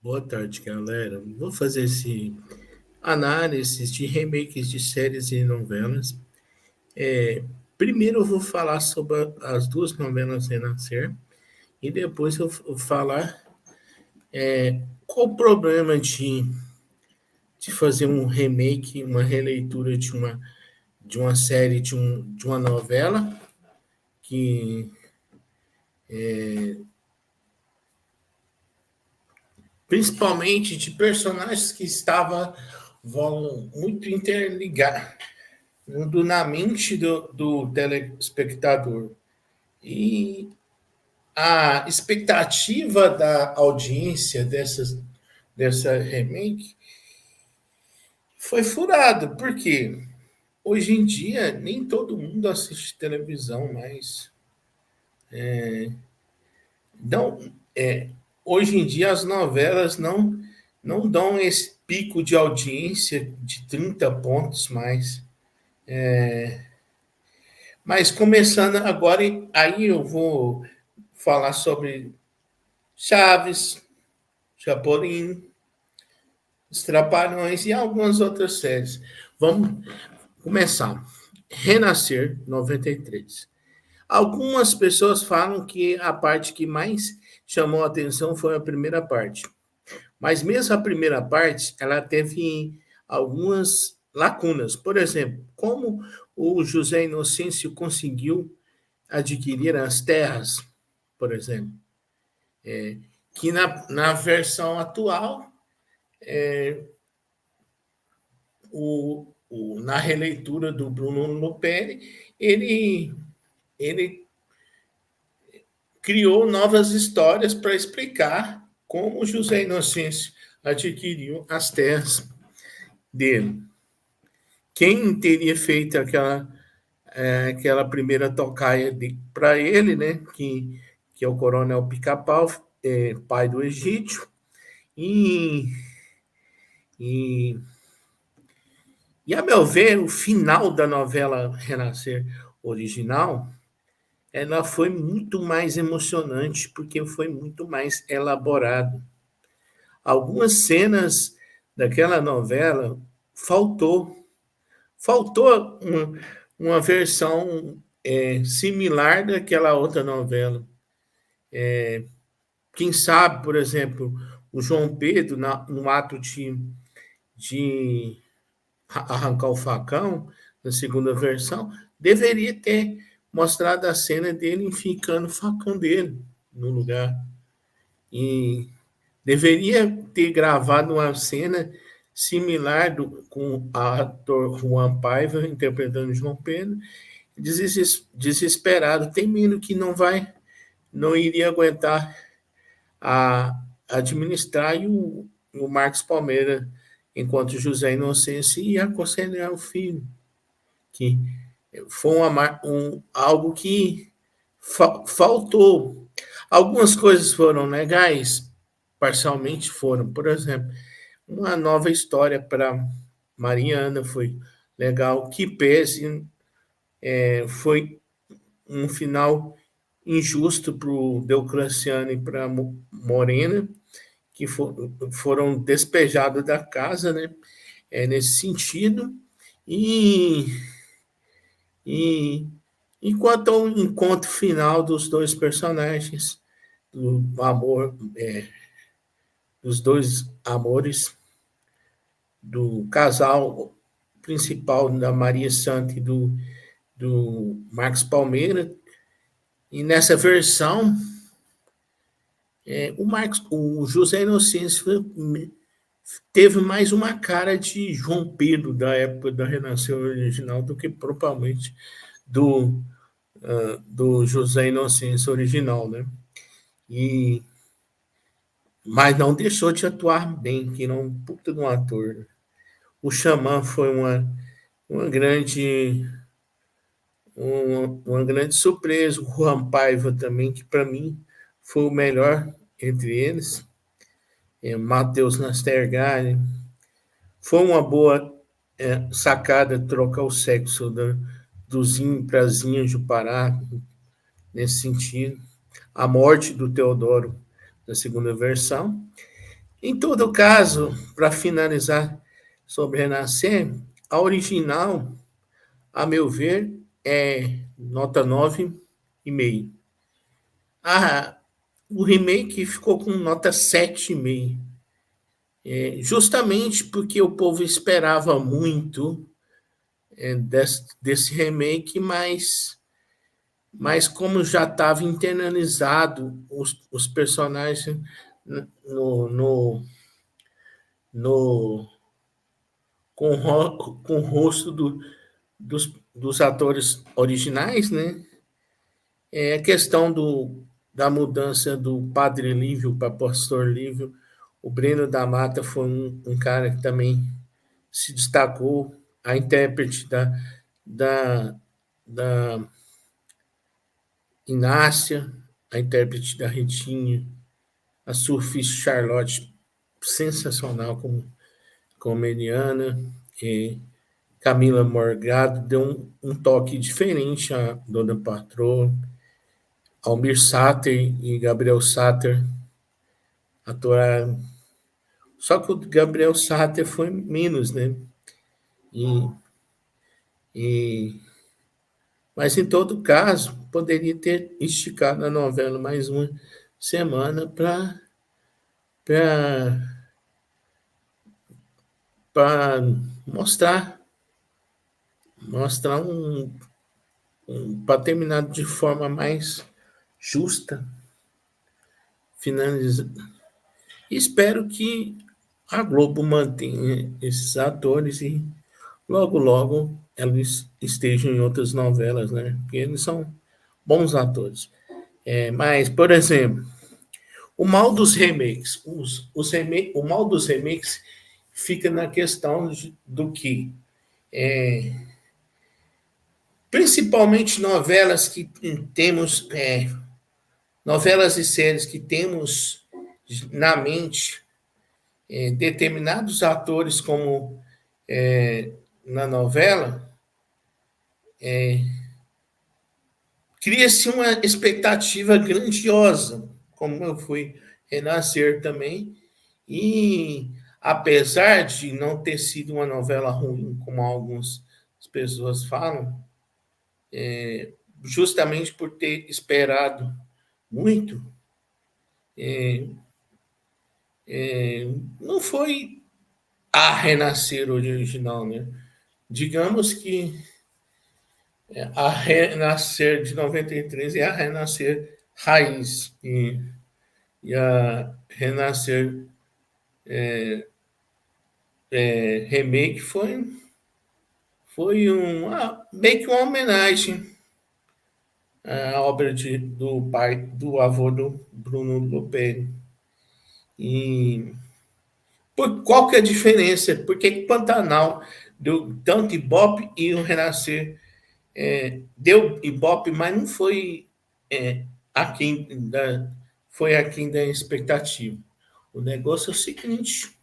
Boa tarde, galera. Vou fazer esse análise de remakes de séries e novelas. Primeiro eu vou falar sobre as duas novelas Renascer e depois eu vou falar qual o problema de fazer um remake, uma releitura de uma série, de uma novela que principalmente de personagens que vão muito interligar na mente do telespectador. E a expectativa da audiência dessa remake foi furada, porque hoje em dia nem todo mundo assiste televisão, mas não, hoje em dia as novelas não dão esse pico de audiência de 30 pontos mais. Mas começando agora, aí eu vou falar sobre Chaves, Chapolin, Os Trapalhões e algumas outras séries. Vamos começar. Renascer 93. Algumas pessoas falam que a parte que mais chamou a atenção foi a primeira parte. Mas mesmo a primeira parte, ela teve algumas lacunas. Por exemplo, como o José Inocêncio conseguiu adquirir as terras, por exemplo, que na versão atual, na releitura do Bruno Luperi, ele criou novas histórias para explicar como José Inocêncio adquiriu as terras dele. Quem teria feito aquela primeira tocaia para ele, né, que é o Coronel Pica-Pau, pai do Egídio, e, e, e, a meu ver, o final da novela Renascer original, ela foi muito mais emocionante, porque foi muito mais elaborado. Algumas cenas daquela novela faltou uma versão similar daquela outra novela. Quem sabe, por exemplo, o João Pedro, no ato de arrancar o facão, na segunda versão, deveria ter mostrado a cena dele enficando o facão dele no lugar. E deveria ter gravado uma cena similar com o ator Juan Paiva interpretando João Pedro, desesperado, temendo que não iria aguentar a administrar o Marcos Palmeira, enquanto José Inocêncio ia aconselhar o filho, que foi algo que faltou. Algumas coisas foram legais, parcialmente foram. Por exemplo, uma nova história para Mariana foi legal. Que pese, foi um final injusto para o Deocleciano e para Morena, que foram despejados da casa, né? Nesse sentido. E, e enquanto ao encontro final dos dois personagens, do amor, dos dois amores, do casal principal da Maria Santa e do Marcos Palmeira. E nessa versão, o José Inocêncio teve mais uma cara de João Pedro da época da Renascença original do que propriamente do José Inocêncio original, né? Mas não deixou de atuar bem, que não um puta de um ator. O Xamã foi uma grande uma grande surpresa. O Juan Paiva também, que para mim foi o melhor entre eles. Matheus Nastergalli. Foi uma boa sacada trocar o sexo do Zinho para Zinha de Pará, nesse sentido. A morte do Teodoro, na segunda versão. Em todo caso, para finalizar sobre Renascer, a original, a meu ver, é nota 9,5. O remake ficou com nota 7,5. Justamente porque o povo esperava muito desse remake, mas como já estava internalizado os personagens no, no, no, com o rosto dos atores originais, né? A questão da mudança do Padre Lívio para Pastor Lívio, o Breno da Mata foi um cara que também se destacou, a intérprete da, da Inácia, a intérprete da Ritinha, a surfista Charlotte, sensacional como comediana, e Camila Morgado deu um toque diferente à Dona Patroa, Almir Sater e Gabriel Sater atuaram. Só que o Gabriel Sater foi menos, né? E, e, mas em todo caso, poderia ter esticado a novela mais uma semana para mostrar, mostrar para terminar de forma mais justa, finalizar. Espero que a Globo mantenha esses atores e logo, logo eles estejam em outras novelas, né? Porque eles são bons atores. Mas, por exemplo, o mal dos remakes, o mal dos remakes fica na questão do que, principalmente novelas que temos, novelas e séries que temos na mente determinados atores como na novela, cria-se uma expectativa grandiosa, como eu fui renascer também, e apesar de não ter sido uma novela ruim, como algumas pessoas falam, justamente por ter esperado muito, não foi a Renascer original, né? Digamos que a Renascer de 93 é a Renascer raiz, e a Renascer remake foi meio que uma homenagem à obra do pai, do avô do Bruno Lopes. E qual que é a diferença? Por que Pantanal deu tanto Ibope e o Renascer deu Ibope, mas não foi aquém foi aquém da expectativa. O negócio é o seguinte: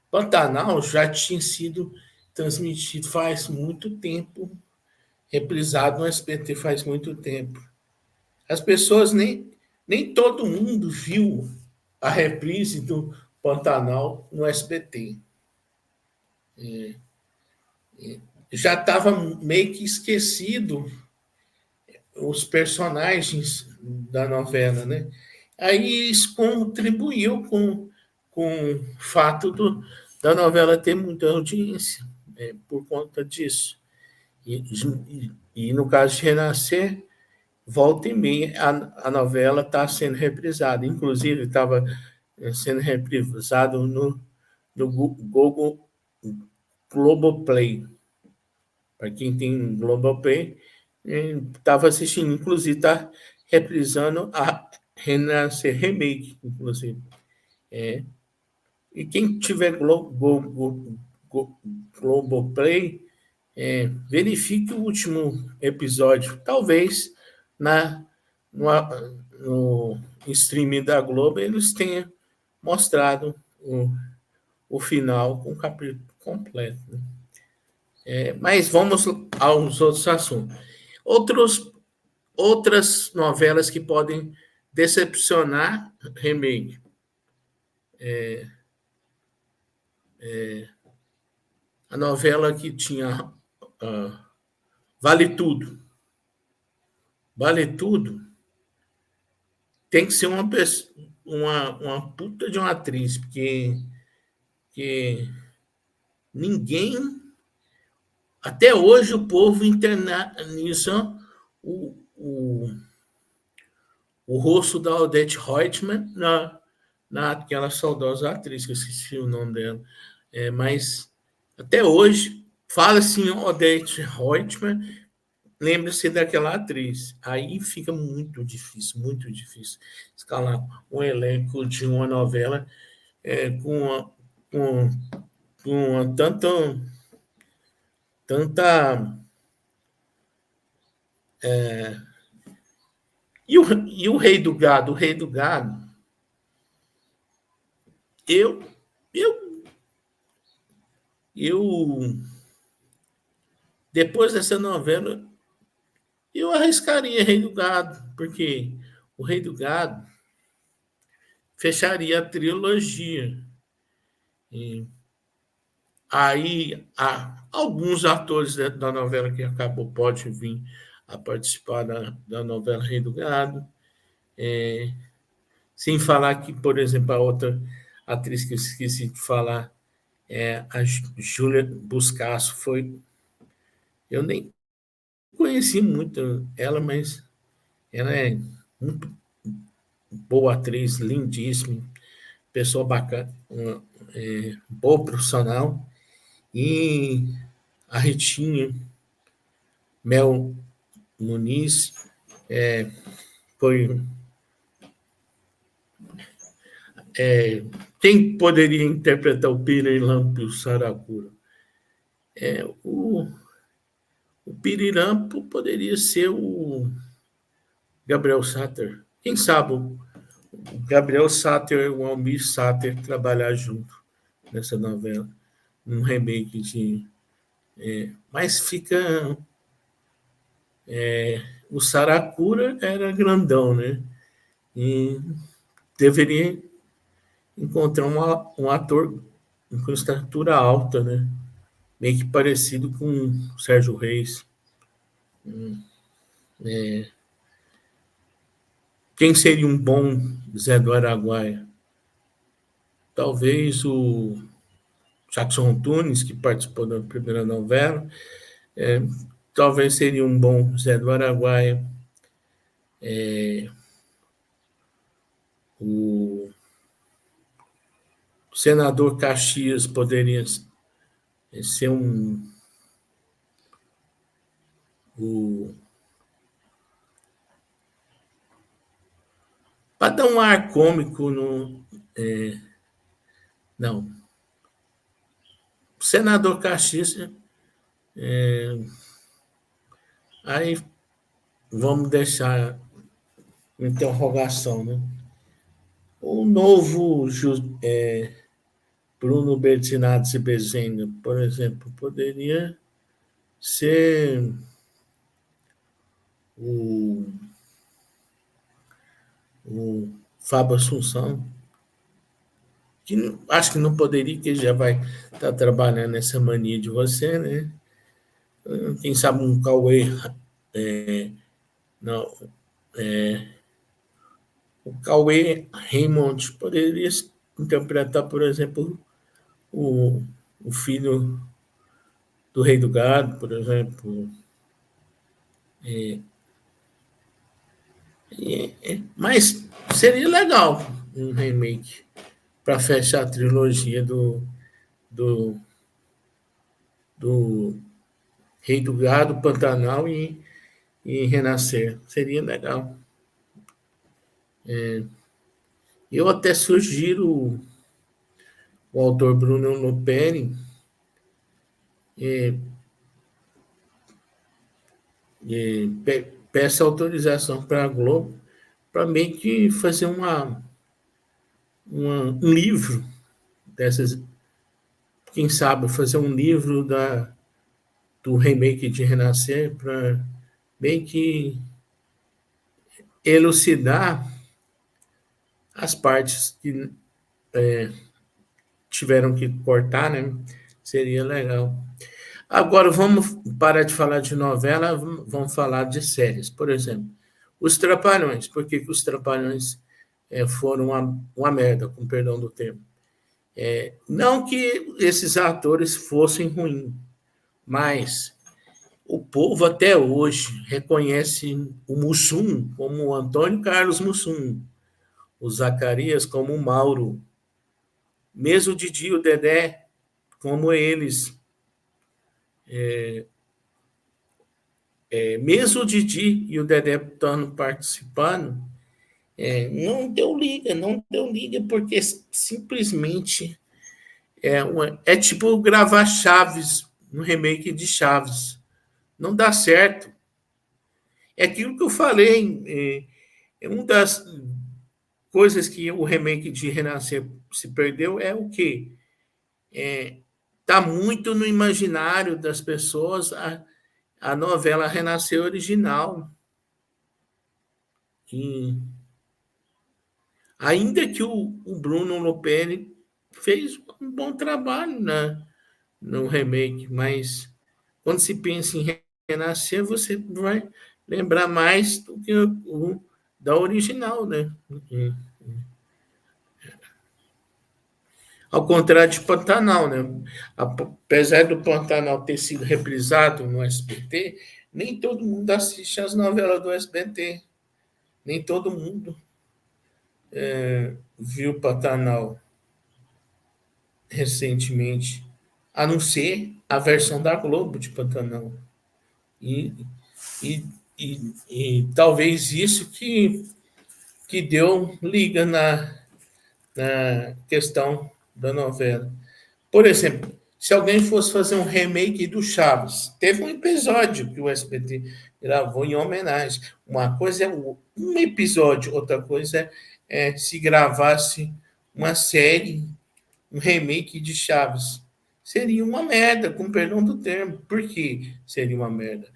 Pantanal já tinha sido transmitido faz muito tempo, reprisado no SBT faz muito tempo. As pessoas nem todo mundo viu a reprise do Pantanal no SBT. Já estava meio que esquecido os personagens da novela, né? Aí isso contribuiu com o fato da novela ter muita audiência, por conta disso. E no caso de Renascer, volta e meia a novela está sendo reprisada. Inclusive, estava sendo reprisado no Google Globoplay. Para quem tem Globoplay, estava assistindo. Inclusive, está reprisando a Renascer Remake, inclusive. E quem tiver Globoplay, verifique o último episódio. Talvez no, no streaming da Globo eles tenham mostrado o final com o capítulo completo. Né? Mas vamos aos outros assuntos. Outras novelas que podem decepcionar remake. A novela que tinha Vale Tudo. Vale Tudo tem que ser uma puta de uma atriz, porque ninguém. Até hoje o povo internaliza o rosto da Odette Reutemann naquela saudosa atriz, que eu esqueci o nome dela. Mas até hoje, fala assim, Odette Reutemann, lembre-se daquela atriz. Aí fica muito difícil escalar um elenco de uma novela com, com, com tanta. E o Rei do Gado? O Rei do Gado, eu, eu, eu depois dessa novela, eu arriscaria Rei do Gado, porque o Rei do Gado fecharia a trilogia. E aí, alguns atores da novela que acabou pode vir a participar da novela Rei do Gado. Sem falar que, por exemplo, a outra atriz que eu esqueci de falar, a Júlia Buscasso, eu nem conheci muito ela, mas ela é muito boa atriz, lindíssima, pessoa bacana, boa profissional. E a Ritinha Mel Muniz foi. Quem poderia interpretar o Pirilampo e o Saracura? O Pirilampo poderia ser o Gabriel Satter. Quem sabe o Gabriel Satter e o Almir Satter trabalhar junto nessa novela, um remake de. Mas fica. O Saracura era grandão, né? E deveria encontrar um ator com estatura alta, né? Meio que parecido com o Sérgio Reis. Quem seria um bom Zé do Araguaia? Talvez o Jackson Antunes, que participou da primeira novela. Talvez seria um bom Zé do Araguaia. O senador Caxias poderia ser para dar um ar cômico no. Não. O senador Caxias. Aí vamos deixar interrogação, né? O novo Bruno Bertinazzi Bezerra, por exemplo, poderia ser o, o Fábio Assunção, que acho que não poderia, que já vai estar trabalhando nessa mania de você, né? Quem sabe um Cauê, não, o Cauê Raymond poderia interpretar, por exemplo, o, o filho do Rei do Gado, por exemplo. Mas seria legal um remake para fechar a trilogia do, do Rei do Gado, Pantanal e Renascer. Seria legal. Eu até sugiro o autor Bruno Loperi peça autorização para a Globo para meio que fazer um livro dessas. Quem sabe fazer um livro do remake de Renascer para meio que elucidar as partes que tiveram que cortar, né? Seria legal. Agora vamos parar de falar de novela, vamos falar de séries. Por exemplo, Os Trapalhões. Por que os Trapalhões foram uma merda, com perdão do termo? Não que esses atores fossem ruins, mas o povo até hoje reconhece o Mussum como o Antônio Carlos Mussum, o Zacarias como o Mauro, mesmo o Didi e o Dedé como eles. Mesmo o Didi e o Dedé estando participando, não deu liga, porque simplesmente é tipo gravar Chaves, no remake de Chaves. Não dá certo. É aquilo que eu falei, uma das coisas que o remake de Renascer se perdeu é o quê? Está muito no imaginário das pessoas a novela Renascer original. E ainda que o Bruno Loperi fez um bom trabalho no remake, mas quando se pensa em Renascer, você vai lembrar mais do que da original, né? Ao contrário de Pantanal, né? Apesar do Pantanal ter sido reprisado no SBT, nem todo mundo assiste as novelas do SBT. Nem todo mundo viu Pantanal recentemente, a não ser a versão da Globo de Pantanal. E, e, e talvez isso que deu liga na questão da novela. Por exemplo, se alguém fosse fazer um remake do Chaves, teve um episódio que o SBT gravou em homenagem. Uma coisa é um episódio, outra coisa se gravasse uma série, um remake de Chaves. Seria uma merda, com perdão do termo. Por que seria uma merda?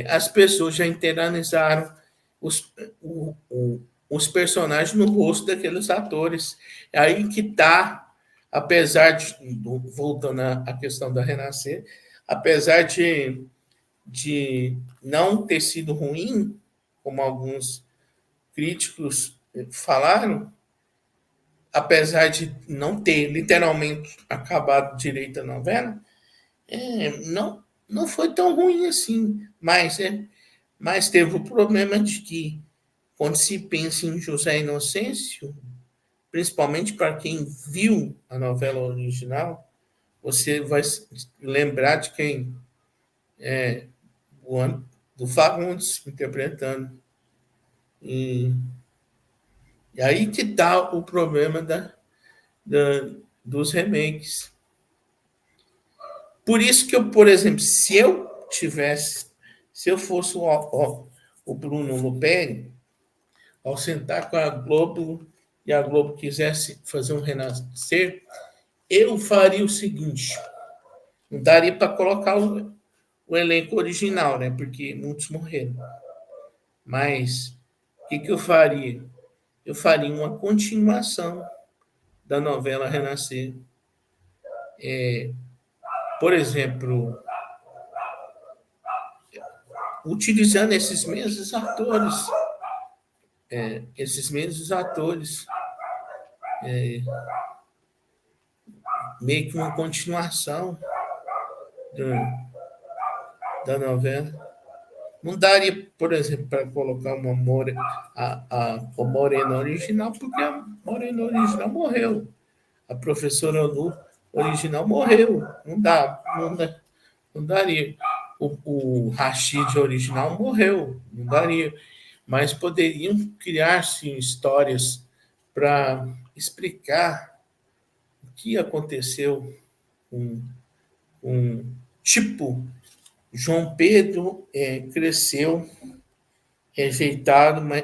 As pessoas já internalizaram os, os personagens no rosto daqueles atores. É aí que está, apesar de, voltando à questão da Renascer, apesar de não ter sido ruim, como alguns críticos falaram, apesar de não ter literalmente acabado direito a novela, não foi tão ruim assim, mas teve o problema de que, quando se pensa em José Inocêncio, principalmente para quem viu a novela original, você vai lembrar de quem? Do Fagundes interpretando. E, e aí que está o problema dos remakes. Por isso que eu, por exemplo, se eu fosse o Bruno Luperi, ao sentar com a Globo e a Globo quisesse fazer um renascer, eu faria o seguinte: não daria para colocar o elenco original, né? Porque muitos morreram. Mas o que eu faria? Eu faria uma continuação da novela Renascer. Por exemplo, utilizando esses mesmos atores, meio que uma continuação da novela. Não daria, por exemplo, para colocar a Morena original, porque a Morena original morreu. A professora Lu original morreu. Não daria. O Rashid original morreu. Não daria. Mas poderiam criar-se histórias para explicar o que aconteceu com tipo João Pedro cresceu rejeitado, mas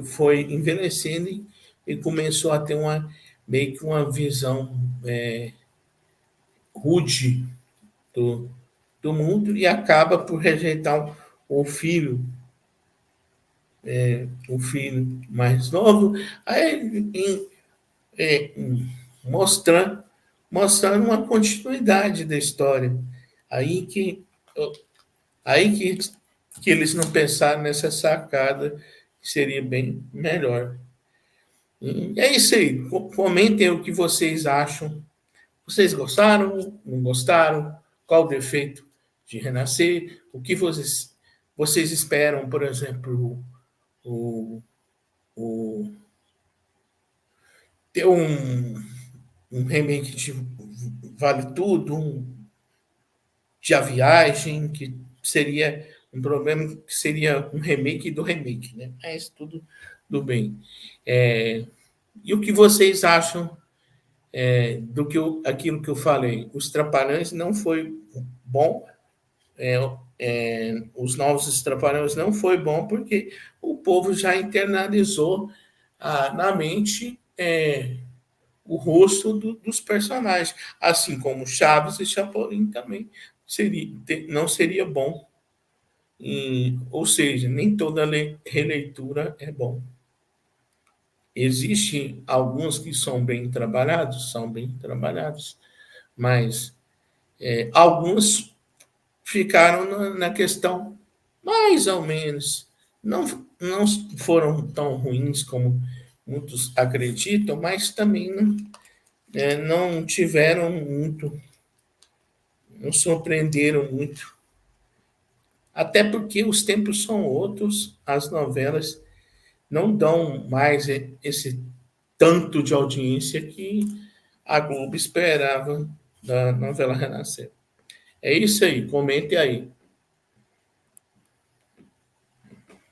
foi envelhecendo e começou a ter meio que uma visão rude do, do mundo e acaba por rejeitar o filho mais novo. Aí é, mostrando, mostrando uma continuidade da história. Aí que, aí que eles não pensaram nessa sacada, que seria bem melhor. E é isso aí. Comentem o que vocês acham. Vocês gostaram? Não gostaram? Qual o defeito de Renascer? O que vocês esperam, por exemplo, o, o ter um remake de Vale Tudo, de A Viagem, que seria um problema, que seria um remake do remake, né? Mas tudo do bem. E o que vocês acham do que aquilo que eu falei? Os Trapalhões não foi bom, os novos Trapalhões não foi bom porque o povo já internalizou na mente o rosto dos personagens, assim como Chaves e Chapolin também não seria bom. Ou seja, nem toda releitura é bom. Existem alguns que são bem trabalhados, mas alguns ficaram na questão mais ou menos. Não foram tão ruins como muitos acreditam, mas também não tiveram muito, não surpreenderam muito. Até porque os tempos são outros, as novelas não dão mais esse tanto de audiência que a Globo esperava da novela Renascer. É isso aí, comente aí.